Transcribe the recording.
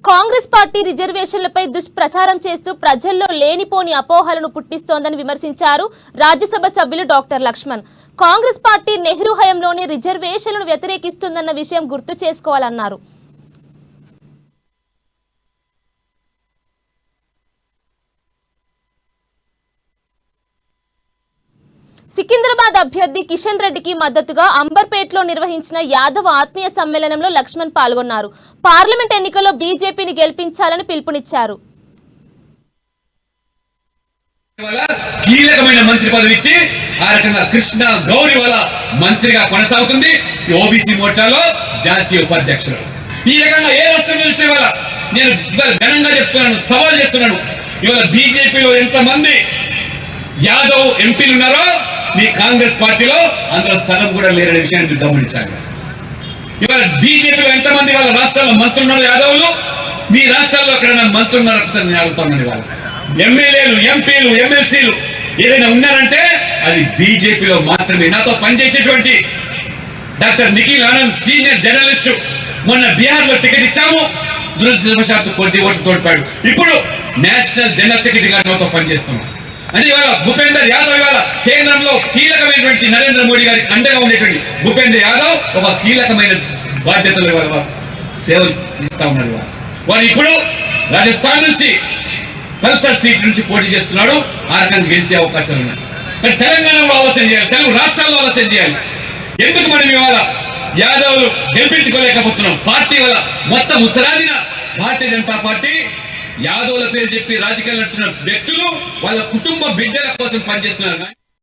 Congress party రిజర్వేషన్లపై దుష్ప్రచారం చేస్తూ ప్రజల్లో లేనిపోని అపోహలను పుట్టిస్తోందని విమర్శించారు రాజ్యసభ సభ్యులు డాక్టర్ లక్ష్మణ్. కాంగ్రెస్ పార్టీ నెహ్రూ హయాంలోనే రిజర్వేషన్లను వ్యతిరేకిస్తుందన్న విషయం గుర్తు చేసుకోవాలన్నారు. సికింద్రాబాద్ అభ్యర్థి కిషన్ రెడ్డికి మద్దతుగా అంబర్పేటలో నిర్వహించిన యాదవ్ ఆత్మీయ సమ్మేళనంలో లక్ష్మణ్ పాల్గొన్నారు. పార్లమెంట్ ఎన్నికల్లో బీజేపీని గెలిపించాలని పిలుపునిచ్చారు. కీలకమైన మంత్రి పదవి ఇచ్చి ఆ రకంగా కృష్ణ గౌరి వాళ్ళ మంత్రిగా కొనసాగుతుంది. ఓబీసీ మోర్చాలో జాతీయ ఉపాధ్యక్షులు. ఈ రకంగా ఏ రాష్ట్రం చూసిన ఇవాళ నేను ఇవాళ ఘనంగా చెప్తున్నాను, సవాల్ చేస్తున్నాను. ఇవాళ బీజేపీలో ఎంతమంది యాదవ్ ఎంపీలు ఉన్నారో మీ కాంగ్రెస్ పార్టీలో అందులో సగం కూడా లేరనే విషయాన్ని గమనించాలి. ఇవాళ బీజేపీలో ఎంతమంది వాళ్ళ రాష్ట్రాల్లో మంత్రులు ఉన్నారు యాదవులు, మీ రాష్ట్రాల్లో ఎక్కడైనా మంత్రులు ఉన్నారో నేను అడుగుతున్నాను. ఇవాళ ఎమ్మెల్యేలు, ఎంపీలు, ఎమ్మెల్సీలు ఏదైనా ఉన్నారంటే అది బీజేపీలో మాత్రమే. నాతో పనిచేసేటువంటి doctor Nikhil Anand senior journalist మొన్న బీహార్ లో టికెట్ ఇచ్చాము, దురదృష్టవశాత్తు కొద్ది ఓట్లు తోడ్పాడు. ఇప్పుడు నేషనల్ జనరల్ సెక్రటరీ గారు నాతో పనిచేస్తున్నాం. అని ఇవాళ భూపేందర్ యాదవ్ ఇవాళ కేంద్రంలో కీలకమైనటువంటి నరేంద్ర మోడీ గారికి అండగా ఉండేటువంటి భూపేందర్ యాదవ్ ఒక కీలకమైన బాధ్యతలు ఇవాళ సేవలు ఇస్తా ఉన్నాడు. వారు ఇప్పుడు రాజస్థాన్ నుంచి సంసద్ సీట్ నుంచి పోటీ చేస్తున్నాడు. ఆ రకంగా గెలిచే అవకాశాలు ఉన్నాయి. మరి తెలంగాణలో ఆలోచన చేయాలి, తెలుగు రాష్ట్రాల్లో ఆలోచన చేయాలి. ఎందుకు మనం ఇవాళ యాదవ్లు గెలిపించుకోలేకపోతున్నాం? పార్టీ వల్ల మొత్తం ఉత్తరాదిన భారతీయ జనతా పార్టీ యాదవుల పేరు చెప్పి రాజకీయాలు నడుపుతున్న వ్యక్తులు వాళ్ళ కుటుంబ బిడ్డల కోసం పనిచేస్తున్నారు.